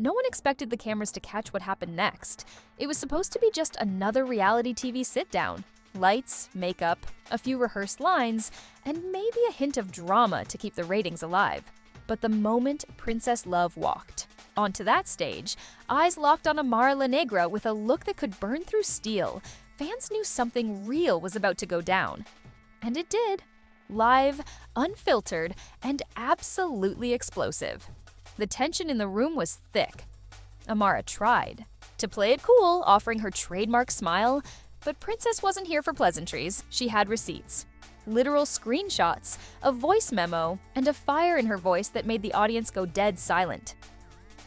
No one expected the cameras to catch what happened next. It was supposed to be just another reality TV sit-down. Lights, makeup, a few rehearsed lines, and maybe a hint of drama to keep the ratings alive. But the moment Princess Love walked onto that stage, eyes locked on Amara La Negra with a look that could burn through steel, fans knew something real was about to go down. And it did. Live, unfiltered, and absolutely explosive. The tension in the room was thick. Amara tried to play it cool, offering her trademark smile, but Princess wasn't here for pleasantries. She had receipts, literal screenshots, a voice memo, and a fire in her voice that made the audience go dead silent.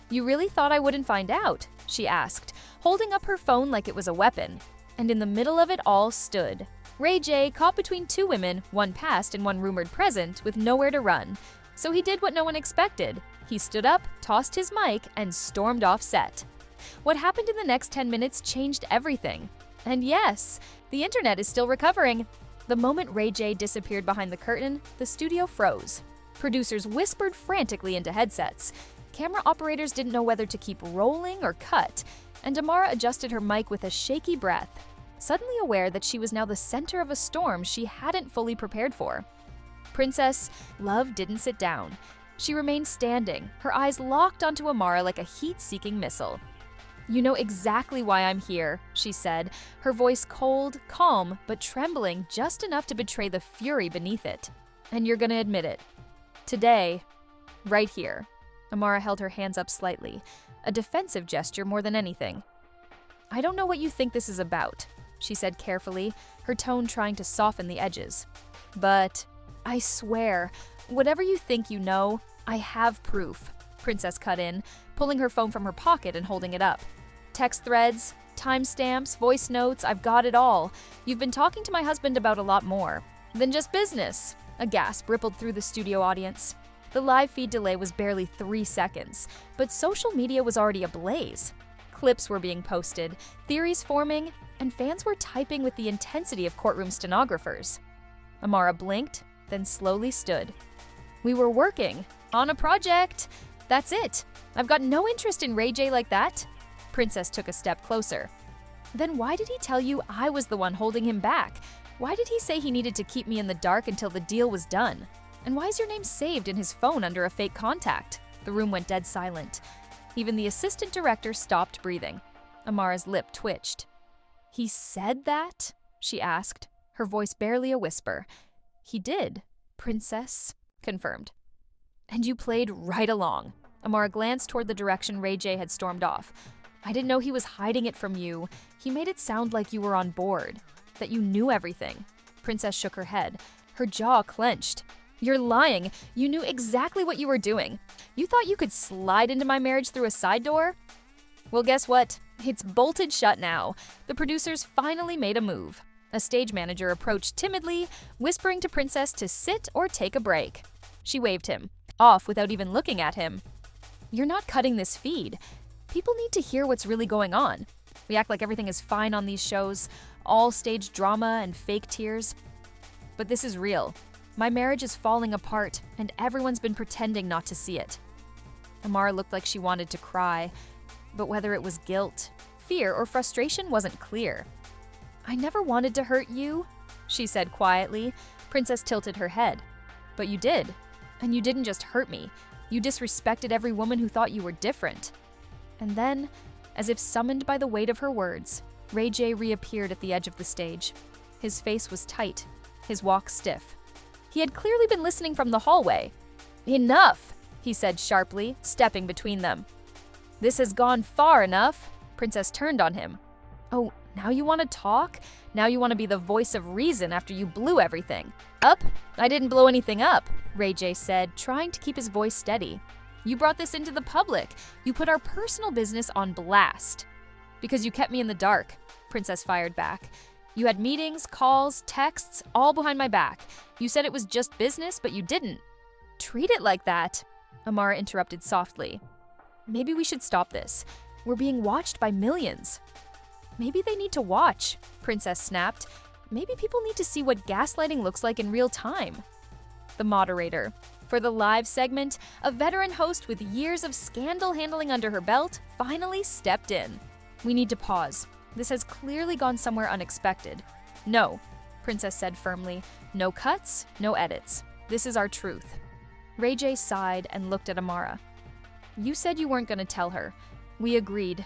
"You really thought I wouldn't find out?" she asked, holding up her phone like it was a weapon. And in the middle of it all stood Ray J, caught between two women, one past and one rumored present, with nowhere to run. So he did what no one expected. He stood up, tossed his mic, and stormed off set. What happened in the next 10 minutes changed everything. And yes, the internet is still recovering. The moment Ray J disappeared behind the curtain, the studio froze. Producers whispered frantically into headsets. Camera operators didn't know whether to keep rolling or cut, and Amara adjusted her mic with a shaky breath, suddenly aware that she was now the center of a storm she hadn't fully prepared for. Princess Love didn't sit down. She remained standing, her eyes locked onto Amara like a heat-seeking missile. "You know exactly why I'm here," she said, her voice cold, calm, but trembling just enough to betray the fury beneath it. "And you're gonna admit it. Today, right here." Amara held her hands up slightly, a defensive gesture more than anything. "I don't know what you think this is about," she said carefully, her tone trying to soften the edges. "But I swear, whatever you think you know, I have proof," Princess cut in, pulling her phone from her pocket and holding it up. "Text threads, timestamps, voice notes, I've got it all. You've been talking to my husband about a lot more than just business." A gasp rippled through the studio audience. The live feed delay was barely 3 seconds, but social media was already ablaze. Clips were being posted, theories forming, and fans were typing with the intensity of courtroom stenographers. Amara blinked, then slowly stood. "We were working on a project. That's it. I've got no interest in Ray J like that." Princess took a step closer. "Then why did he tell you I was the one holding him back? Why did he say he needed to keep me in the dark until the deal was done? And why is your name saved in his phone under a fake contact?" The room went dead silent. Even the assistant director stopped breathing. Amara's lip twitched. "He said that?" she asked, her voice barely a whisper. "He did," Princess confirmed. "And you played right along." Amara glanced toward the direction Ray J had stormed off. "I didn't know he was hiding it from you. He made it sound like you were on board, that you knew everything." Princess shook her head, her jaw clenched. "You're lying. You knew exactly what you were doing. You thought you could slide into my marriage through a side door? Well, guess what? It's bolted shut now." The producers finally made a move. A stage manager approached timidly, whispering to Princess to sit or take a break. She waved him off without even looking at him. "You're not cutting this feed. People need to hear what's really going on. We act like everything is fine on these shows, all staged drama and fake tears. But this is real. My marriage is falling apart, and everyone's been pretending not to see it." Amara looked like she wanted to cry, but whether it was guilt, fear, or frustration wasn't clear. "I never wanted to hurt you," she said quietly. Princess tilted her head. "But you did. And you didn't just hurt me. You disrespected every woman who thought you were different." And then, as if summoned by the weight of her words, Ray J reappeared at the edge of the stage. His face was tight, his walk stiff. He had clearly been listening from the hallway. "Enough," he said sharply, stepping between them. "This has gone far enough." Princess turned on him. "Oh, now you want to talk? Now you want to be the voice of reason after you blew everything?" "Up? I didn't blow anything up," Ray J said, trying to keep his voice steady. "You brought this into the public. You put our personal business on blast." "Because you kept me in the dark," Princess fired back. "You had meetings, calls, texts, all behind my back. You said it was just business, but you didn't." "Treat it like that," Amara interrupted softly. "Maybe we should stop this. We're being watched by millions." "Maybe they need to watch," Princess snapped. "Maybe people need to see what gaslighting looks like in real time." The moderator, For the live segment, a veteran host with years of scandal handling under her belt finally stepped in. "We need to pause. This has clearly gone somewhere unexpected." "No," Princess said firmly. "No cuts, no edits. This is our truth." Ray J sighed and looked at Amara. "You said you weren't going to tell her. We agreed."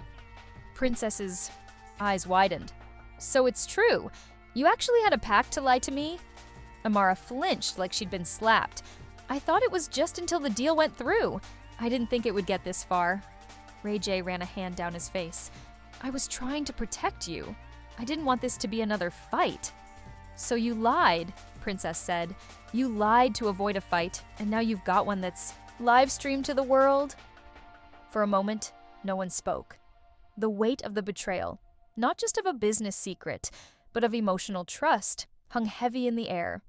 Princess's eyes widened. "So it's true. You actually had a pact to lie to me?" Amara flinched like she'd been slapped. "I thought it was just until the deal went through. I didn't think it would get this far." Ray J ran a hand down his face. "I was trying to protect you. I didn't want this to be another fight." "So you lied," Princess said. "You lied to avoid a fight, and now you've got one that's live streamed to the world?" For a moment, no one spoke. The weight of the betrayal, not just of a business secret, but of emotional trust, hung heavy in the air.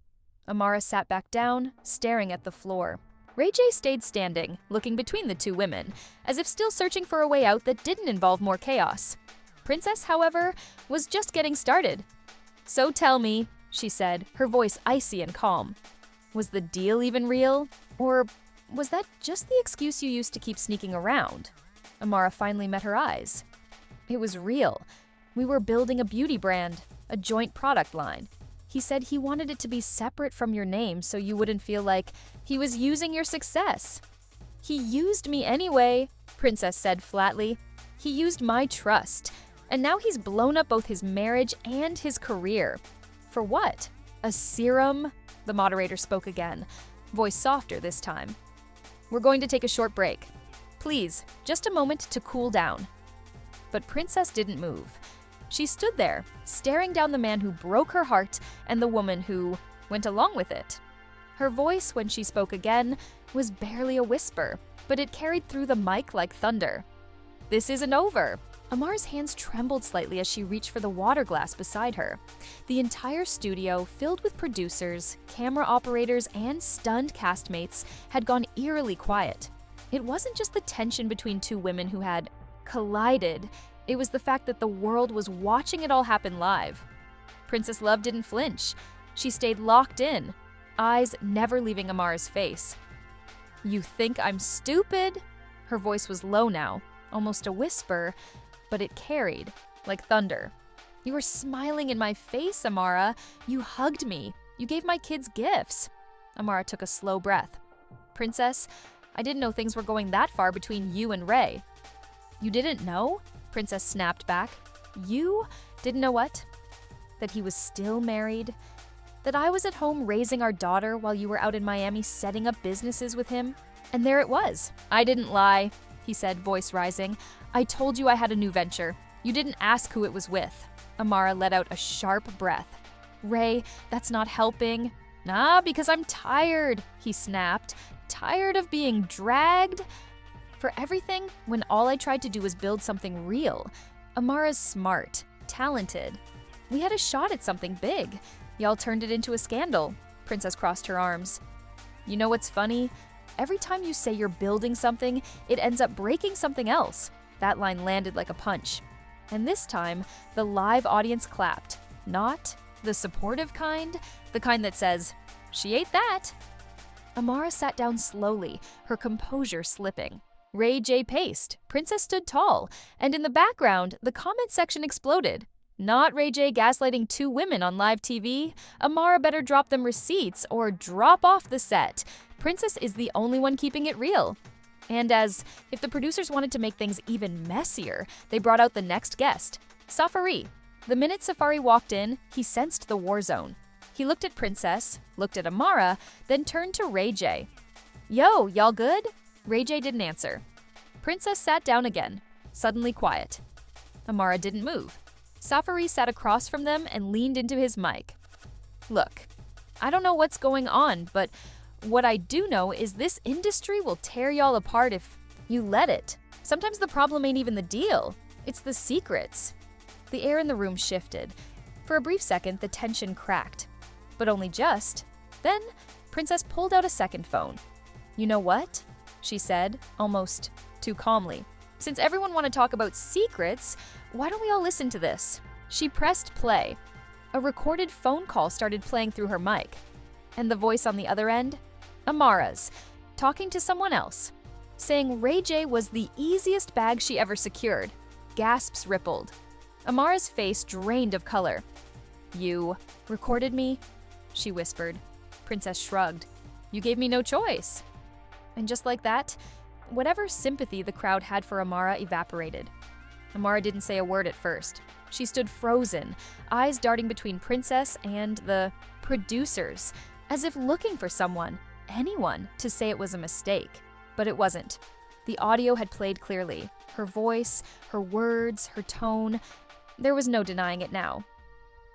Amara sat back down, staring at the floor. Ray J stayed standing, looking between the two women, as if still searching for a way out that didn't involve more chaos. Princess, however, was just getting started. "So tell me," she said, her voice icy and calm. "Was the deal even real? Or was that just the excuse you used to keep sneaking around?" Amara finally met her eyes. "It was real. We were building a beauty brand, a joint product line. He said he wanted it to be separate from your name so you wouldn't feel like he was using your success." "He used me anyway," Princess said flatly. "He used my trust. And now he's blown up both his marriage and his career. For what? A serum?" The moderator spoke again, voice softer this time. "We're going to take a short break. Please, just a moment to cool down." But Princess didn't move. She stood there, staring down the man who broke her heart and the woman who went along with it. Her voice, when she spoke again, was barely a whisper, but it carried through the mic like thunder. "This isn't over." Amara's hands trembled slightly as she reached for the water glass beside her. The entire studio, filled with producers, camera operators, and stunned castmates, had gone eerily quiet. It wasn't just the tension between two women who had collided. It was the fact that the world was watching it all happen live. Princess Love didn't flinch. She stayed locked in, eyes never leaving Amara's face. "You think I'm stupid?" Her voice was low now, almost a whisper, but it carried, like thunder. "You were smiling in my face, Amara. You hugged me. You gave my kids gifts." Amara took a slow breath. "Princess, I didn't know things were going that far between you and Ray." "You didn't know?" Princess snapped back. "You didn't know what? That he was still married? That I was at home raising our daughter while you were out in Miami setting up businesses with him? And there it was. I didn't lie," he said, voice rising. "I told you I had a new venture. You didn't ask who it was with." Amara let out a sharp breath. "Ray, that's not helping." "Nah, because I'm tired," he snapped. "Tired of being dragged for everything when all I tried to do was build something real. Amara's smart, talented. We had a shot at something big. Y'all turned it into a scandal." Princess crossed her arms. "You know what's funny? Every time you say you're building something, it ends up breaking something else." That line landed like a punch. And this time, the live audience clapped. Not the supportive kind, the kind that says, "She ate that." Amara sat down slowly, her composure slipping. Ray J paced, Princess stood tall, and in the background, the comment section exploded. "Not Ray J gaslighting two women on live TV. Amara better drop them receipts or drop off the set. Princess is the only one keeping it real." And as if the producers wanted to make things even messier, they brought out the next guest, Safari. The minute Safari walked in, he sensed the war zone. He looked at Princess, looked at Amara, then turned to Ray J. "Yo, y'all good?" Ray J didn't answer. Princess sat down again, suddenly quiet. Amara didn't move. Safari sat across from them and leaned into his mic. "Look, I don't know what's going on, but what I do know is this industry will tear y'all apart if you let it. Sometimes the problem ain't even the deal. It's the secrets." The air in the room shifted. For a brief second, the tension cracked. But only just. Then, Princess pulled out a second phone. "You know what?" she said, almost too calmly. "Since everyone want to talk about secrets, why don't we all listen to this?" She pressed play. A recorded phone call started playing through her mic. And the voice on the other end? Amara's. talking to someone else, saying Ray J was the easiest bag she ever secured. Gasps rippled. Amara's face drained of color. "You recorded me?" she whispered. Princess shrugged. "You gave me no choice." And just like that, whatever sympathy the crowd had for Amara evaporated. Amara didn't say a word at first. She stood frozen, eyes darting between Princess and the producers, as if looking for someone, anyone, to say it was a mistake. But it wasn't. The audio had played clearly. Her voice, her words, her tone. There was no denying it now.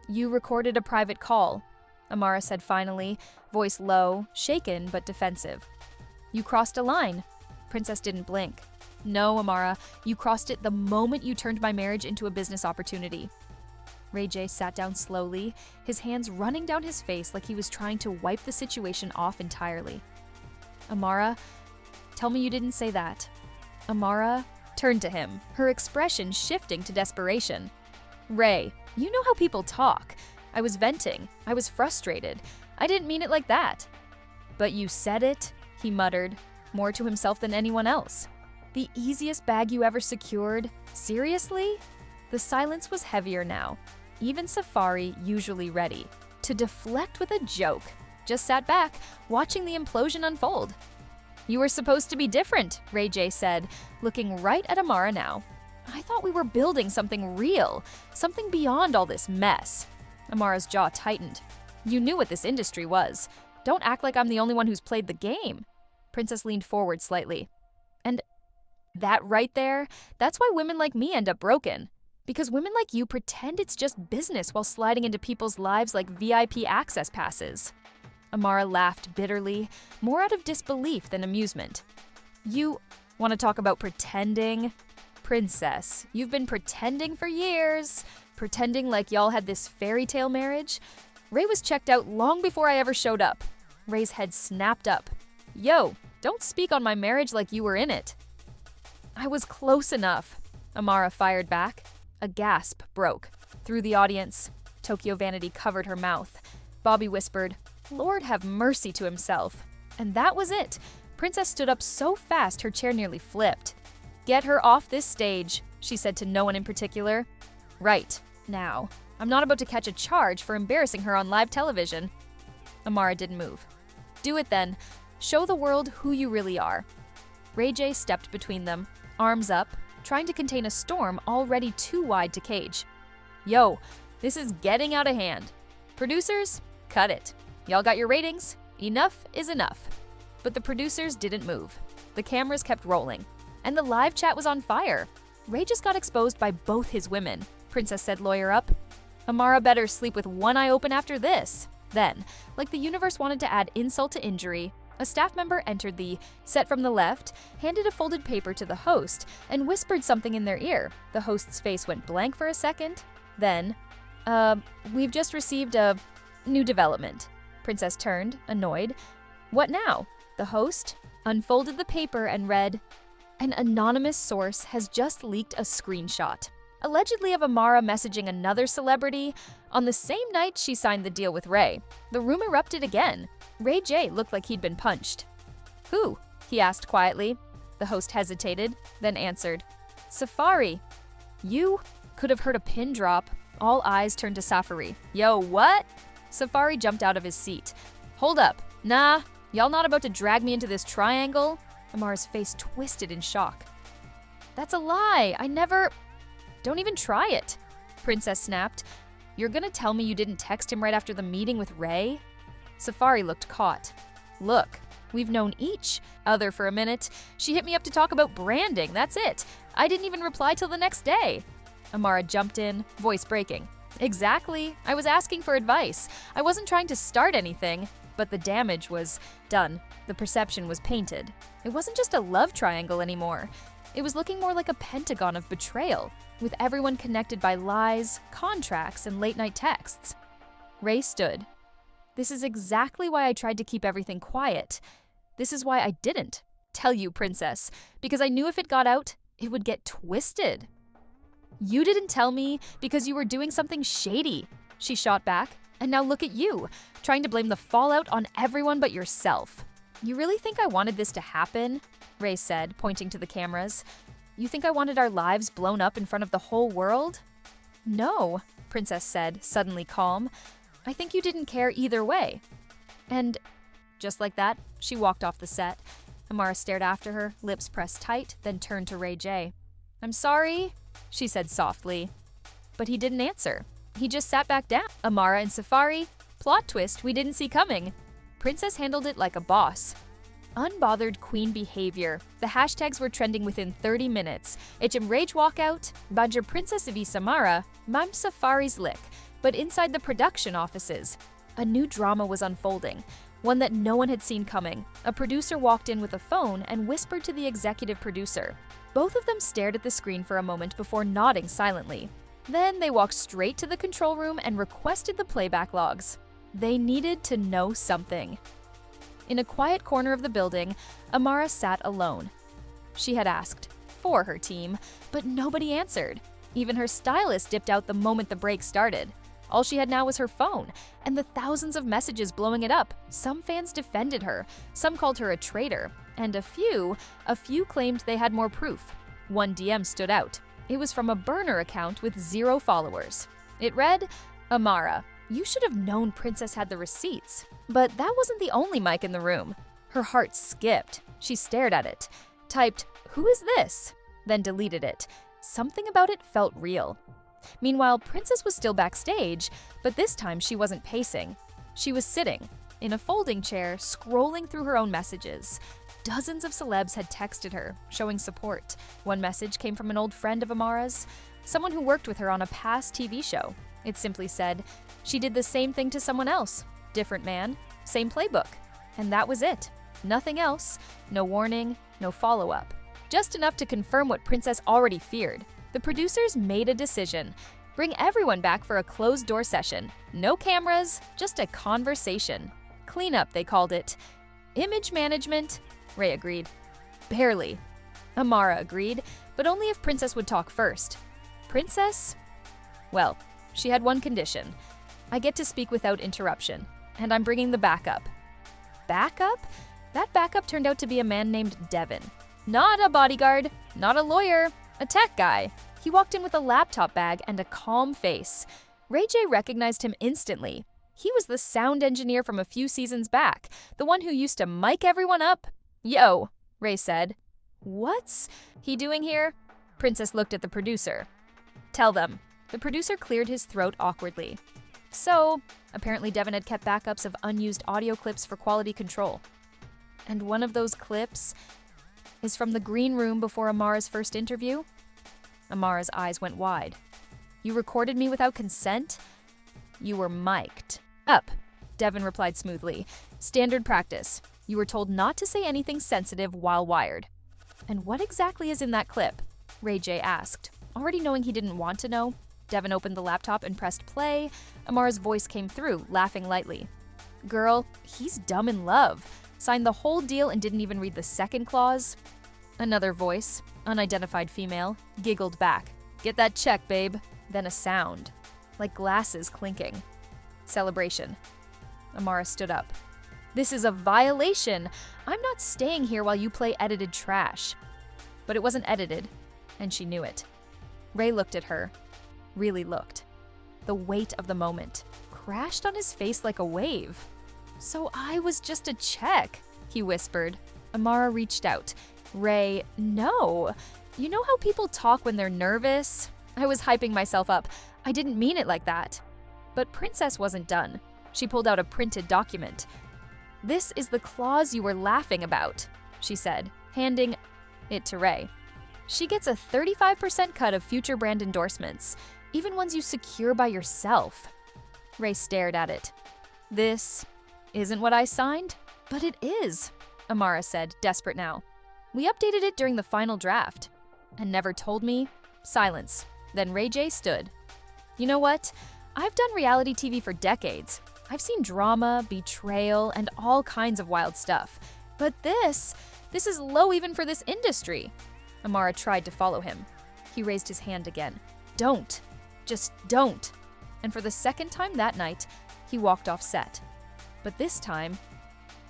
"You recorded a private call," Amara said finally, voice low, shaken but defensive. "You crossed a line." Princess didn't blink. "No, Amara, you crossed it the moment you turned my marriage into a business opportunity." Ray J sat down slowly, his hands running down his face like he was trying to wipe the situation off entirely. "Amara, tell me you didn't say that." Amara turned to him, her expression shifting to desperation. "Ray, you know how people talk. I was venting. I was frustrated. I didn't mean it like that." "But you said it," he muttered, more to himself than anyone else. "The easiest bag you ever secured? Seriously?" The silence was heavier now. Even Safari, usually ready to deflect with a joke, just sat back, watching the implosion unfold. "You were supposed to be different," Ray J said, looking right at Amara now. "I thought we were building something real, something beyond all this mess." Amara's jaw tightened. "You knew what this industry was. Don't act like I'm the only one who's played the game." Princess leaned forward slightly. "And that right there, that's why women like me end up broken. Because women like you pretend it's just business while sliding into people's lives like VIP access passes." Amara laughed bitterly, more out of disbelief than amusement. "You want to talk about pretending? Princess, you've been pretending for years. Pretending like y'all had this fairy tale marriage. Ray was checked out long before I ever showed up." Ray's head snapped up. "Yo, don't speak on my marriage like you were in it." "I was close enough," Amara fired back. A gasp broke. Through the audience, Tokyo Vanity covered her mouth. Bobby whispered, "Lord have mercy to himself." And that was it. Princess stood up so fast her chair nearly flipped. "Get her off this stage," she said to no one in particular. "Right, now. I'm not about to catch a charge for embarrassing her on live television." Amara didn't move. "Do it then. Show the world who you really are." Ray J stepped between them, arms up, trying to contain a storm already too wide to cage. "Yo, this is getting out of hand. Producers, cut it. Y'all got your ratings? Enough is enough." But the producers didn't move. The cameras kept rolling. And the live chat was on fire. Ray just got exposed by both his women, Princess said, lawyer up. "Amara better sleep with one eye open after this." Then, like the universe wanted to add insult to injury, a staff member entered the set from the left, handed a folded paper to the host, and whispered something in their ear. The host's face went blank for a second. Then, we've just received a new development." Princess turned, annoyed. "What now?" The host unfolded the paper and read, "An anonymous source has just leaked a screenshot, allegedly of Amara messaging another celebrity on the same night she signed the deal with Ray." The room erupted again. Ray J looked like he'd been punched. "Who?" he asked quietly. The host hesitated, then answered, "Safari." "You?" Could have heard a pin drop. All eyes turned to Safari. "Yo, what?" Safari jumped out of his seat. "Hold up. Nah, y'all not about to drag me into this triangle?" Amara's face twisted in shock. "That's a lie. I never—" "Don't even try it," Princess snapped. "You're gonna tell me you didn't text him right after the meeting with Ray?" Safari looked caught. "Look, we've known each other for a minute. She hit me up to talk about branding, that's it. I didn't even reply till the next day." Amara jumped in, voice breaking. "Exactly. I was asking for advice. I wasn't trying to start anything." But the damage was done. The perception was painted. It wasn't just a love triangle anymore. It was looking more like a pentagon of betrayal, with everyone connected by lies, contracts, and late-night texts. Ray stood. "This is exactly why I tried to keep everything quiet. This is why I didn't tell you, Princess, because I knew if it got out, it would get twisted." "You didn't tell me because you were doing something shady," she shot back. "And now look at you, trying to blame the fallout on everyone but yourself." "You really think I wanted this to happen?" Ray said, pointing to the cameras. "You think I wanted our lives blown up in front of the whole world?" "No," Princess said, suddenly calm. "I think you didn't care either way." And just like that, she walked off the set. Amara stared after her, lips pressed tight, then turned to Ray J. "I'm sorry," she said softly. But he didn't answer. He just sat back down. Amara and Safari. Plot twist we didn't see coming. Princess handled it like a boss. Unbothered queen behavior. The hashtags were trending within 30 minutes. HM Rage walkout, Banjer Princess Avi Samara, Mam Safari's lick. But inside the production offices, a new drama was unfolding, one that no one had seen coming. A producer walked in with a phone and whispered to the executive producer. Both of them stared at the screen for a moment before nodding silently. Then they walked straight to the control room and requested the playback logs. They needed to know something. In a quiet corner of the building, Amara sat alone. She had asked for her team, but nobody answered. Even her stylist dipped out the moment the break started. All she had now was her phone, and the thousands of messages blowing it up. Some fans defended her, some called her a traitor, and a few claimed they had more proof. One DM stood out. It was from a burner account with 0 followers. It read, "Amara, you should have known Princess had the receipts." But that wasn't the only mic in the room. Her heart skipped. She stared at it, typed, "Who is this?" then deleted it. Something about it felt real. Meanwhile, Princess was still backstage, but this time she wasn't pacing. She was sitting in a folding chair, scrolling through her own messages. Dozens of celebs had texted her, showing support. One message came from an old friend of Amara's, someone who worked with her on a past TV show. It simply said, "She did the same thing to someone else. Different man, same playbook." And that was it. Nothing else. No warning, no follow-up. Just enough to confirm what Princess already feared. The producers made a decision. Bring everyone back for a closed-door session. No cameras, just a conversation. Cleanup, they called it. Image management? Ray agreed. Barely. Amara agreed, but only if Princess would talk first. Princess? Well, she had one condition. I get to speak without interruption, and I'm bringing the backup. Backup? That backup turned out to be a man named Devin. Not a bodyguard, not a lawyer, a tech guy. He walked in with a laptop bag and a calm face. Ray J recognized him instantly. He was the sound engineer from a few seasons back, the one who used to mic everyone up. "Yo," Ray said. "What's he doing here?" Princess looked at the producer. "Tell them." The producer cleared his throat awkwardly. So, apparently Devin had kept backups of unused audio clips for quality control. And one of those clips is from the green room before Amara's first interview? Amara's eyes went wide. "You recorded me without consent?" "You were mic'd up," Devin replied smoothly. "Standard practice. You were told not to say anything sensitive while wired." "And what exactly is in that clip?" Ray J asked. Already knowing he didn't want to know, Devin opened the laptop and pressed play. Amara's voice came through, laughing lightly. "Girl, he's dumb in love. Signed the whole deal and didn't even read the second clause." Another voice, unidentified female, giggled back. "Get that check, babe." Then a sound, like glasses clinking. Celebration. Amara stood up. "This is a violation. I'm not staying here while you play edited trash." But it wasn't edited, and she knew it. Ray looked at her. Really looked. The weight of the moment crashed on his face like a wave. "So I was just a check," he whispered. Amara reached out. "Ray, no. You know how people talk when they're nervous? I was hyping myself up. I didn't mean it like that." But Princess wasn't done. She pulled out a printed document. "This is the clause you were laughing about," she said, handing it to Ray. "She gets a 35% cut of future brand endorsements, even ones you secure by yourself." Ray stared at it. "This isn't what I signed?" "But it is," Amara said, desperate now. "We updated it during the final draft." "And never told me?" Silence. Then Ray J stood. "You know what? I've done reality TV for decades. I've seen drama, betrayal, and all kinds of wild stuff. But this is low even for this industry." Amara tried to follow him. He raised his hand again. "Don't. Just don't." And for the second time that night, he walked off set. But this time,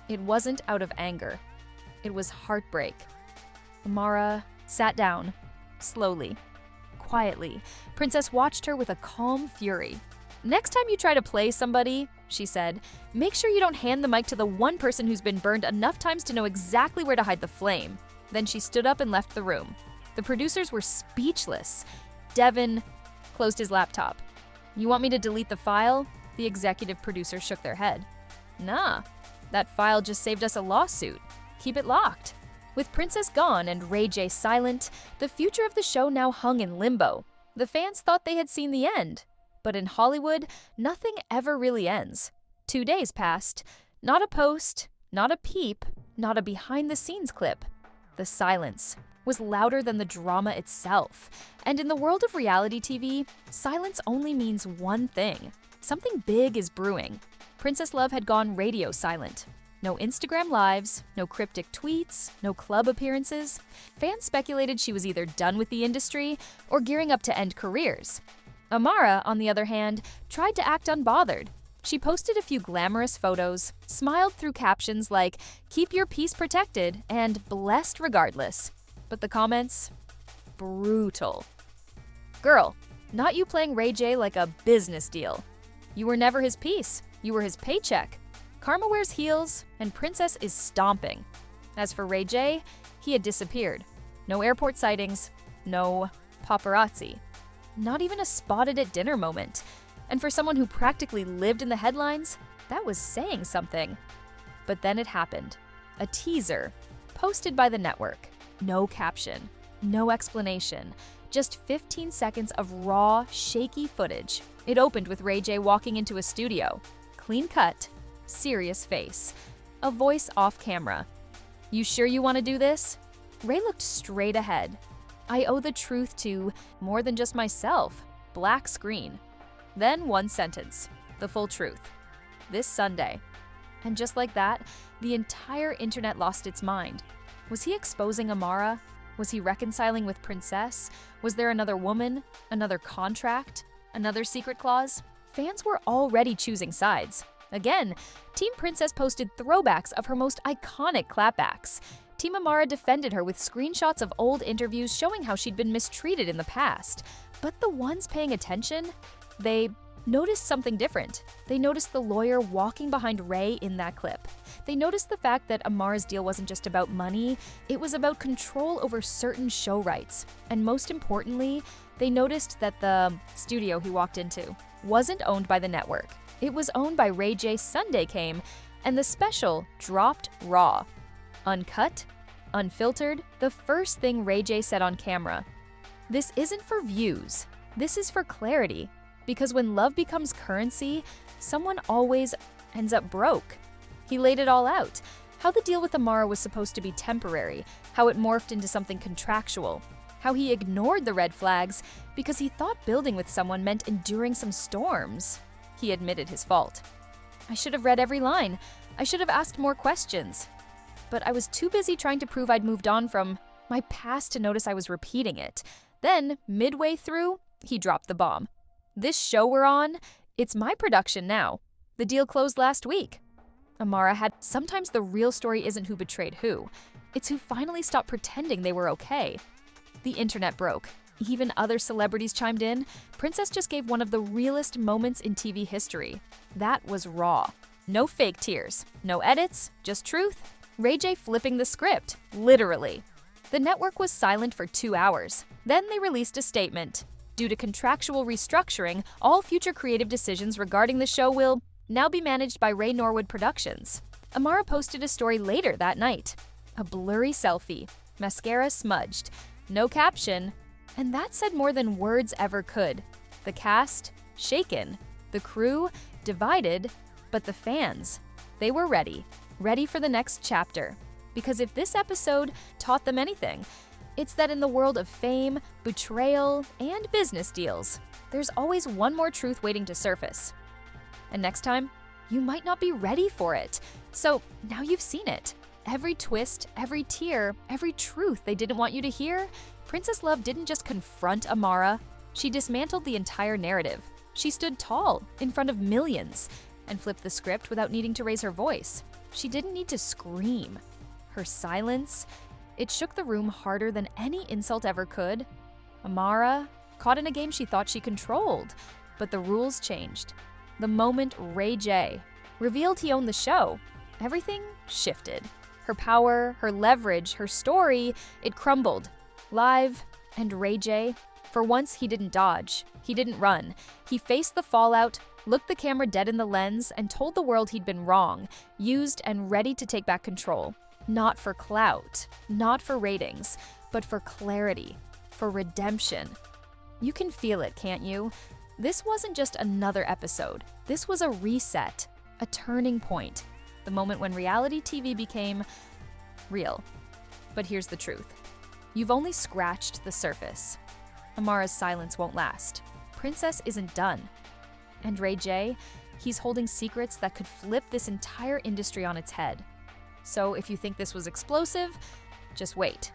It wasn't out of anger. It was heartbreak. Amara sat down, slowly, quietly. Princess watched her with a calm fury. "Next time you try to play somebody," she said, "make sure you don't hand the mic to the one person who's been burned enough times to know exactly where to hide the flame." Then she stood up and left the room. The producers were speechless. Devin closed his laptop. "You want me to delete the file?" The executive producer shook their head. "Nah, that file just saved us a lawsuit. Keep it locked." With Princess gone and Ray J silent, the future of the show now hung in limbo. The fans thought they had seen the end. But in Hollywood, nothing ever really ends. 2 days passed. Not a post, not a peep, not a behind-the-scenes clip. The silence was louder than the drama itself. And in the world of reality TV, silence only means one thing. Something big is brewing. Princess Love had gone radio silent. No Instagram lives, no cryptic tweets, no club appearances. Fans speculated she was either done with the industry or gearing up to end careers. Amara, on the other hand, tried to act unbothered. She posted a few glamorous photos, smiled through captions like, "Keep your peace protected," and "blessed regardless." But the comments? Brutal. "Girl, not you playing Ray J like a business deal. You were never his piece, you were his paycheck. Karma wears heels, and Princess is stomping." As for Ray J, he had disappeared. No airport sightings, no paparazzi. Not even a spotted at dinner moment. And for someone who practically lived in the headlines, that was saying something. But then it happened. A teaser, posted by the network. No caption, no explanation, just 15 seconds of raw, shaky footage. It opened with Ray J walking into a studio. Clean cut, serious face. A voice off camera. "You sure you want to do this?" Ray looked straight ahead. "I owe the truth to more than just myself." Black screen. Then one sentence. The full truth. "This Sunday." And just like that, the entire internet lost its mind. Was he exposing Amara? Was he reconciling with Princess? Was there another woman? Another contract? Another secret clause? Fans were already choosing sides. Again, Team Princess posted throwbacks of her most iconic clapbacks. Team Amara defended her with screenshots of old interviews showing how she'd been mistreated in the past. But the ones paying attention, they noticed something different. They noticed the lawyer walking behind Ray in that clip. They noticed the fact that Amara's deal wasn't just about money, it was about control over certain show rights. And most importantly, they noticed that the studio he walked into wasn't owned by the network. It was owned by Ray J. Sunday Came, and the special dropped raw. Uncut, unfiltered, the first thing Ray J said on camera. "This isn't for views. This is for clarity. Because when love becomes currency, someone always ends up broke." He laid it all out. How the deal with Amara was supposed to be temporary, how it morphed into something contractual, how he ignored the red flags because he thought building with someone meant enduring some storms. He admitted his fault. "I should have read every line. I should have asked more questions. But I was too busy trying to prove I'd moved on from my past to notice I was repeating it." Then, midway through, he dropped the bomb. "This show we're on, it's my production now. The deal closed last week." Amara had, "Sometimes the real story isn't who betrayed who. It's who finally stopped pretending they were okay." The internet broke. Even other celebrities chimed in. Princess just gave one of the realest moments in TV history. That was raw. No fake tears, no edits, just truth. Ray J flipping the script, literally. The network was silent for 2 hours. Then they released a statement. Due to contractual restructuring, all future creative decisions regarding the show will now be managed by Ray Norwood Productions. Amara posted a story later that night. A blurry selfie, mascara smudged, no caption, and that said more than words ever could. The cast, shaken. The crew, divided. But the fans, they were ready for the next chapter. Because if this episode taught them anything, it's that in the world of fame, betrayal, and business deals, there's always one more truth waiting to surface. And next time, you might not be ready for it. So now you've seen it. Every twist, every tear, every truth they didn't want you to hear, Princess Love didn't just confront Amara, she dismantled the entire narrative. She stood tall in front of millions. and flipped the script without needing to raise her voice. She didn't need to scream. Her silence, it shook the room harder than any insult ever could. Amara, caught in a game she thought she controlled, but the rules changed. The moment Ray J revealed he owned the show, everything shifted. Her power, her leverage, her story, it crumbled. Live, and Ray J, for once he didn't dodge. He didn't run. He faced the fallout, looked the camera dead in the lens, and told the world he'd been wrong, used, and ready to take back control. Not for clout, not for ratings, but for clarity, for redemption. You can feel it, can't you? This wasn't just another episode. This was a reset, a turning point. The moment when reality TV became real. But here's the truth. You've only scratched the surface. Amara's silence won't last. Princess isn't done. And Ray J, he's holding secrets that could flip this entire industry on its head. So if you think this was explosive, just wait.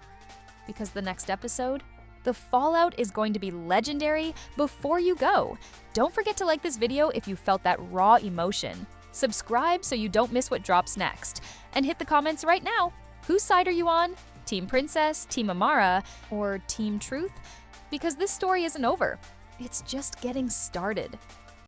Because the next episode, the fallout is going to be legendary before you go. Don't forget to like this video if you felt that raw emotion. Subscribe so you don't miss what drops next. And hit the comments right now. Whose side are you on? Team Princess, Team Amara, or Team Truth? Because this story isn't over. It's just getting started.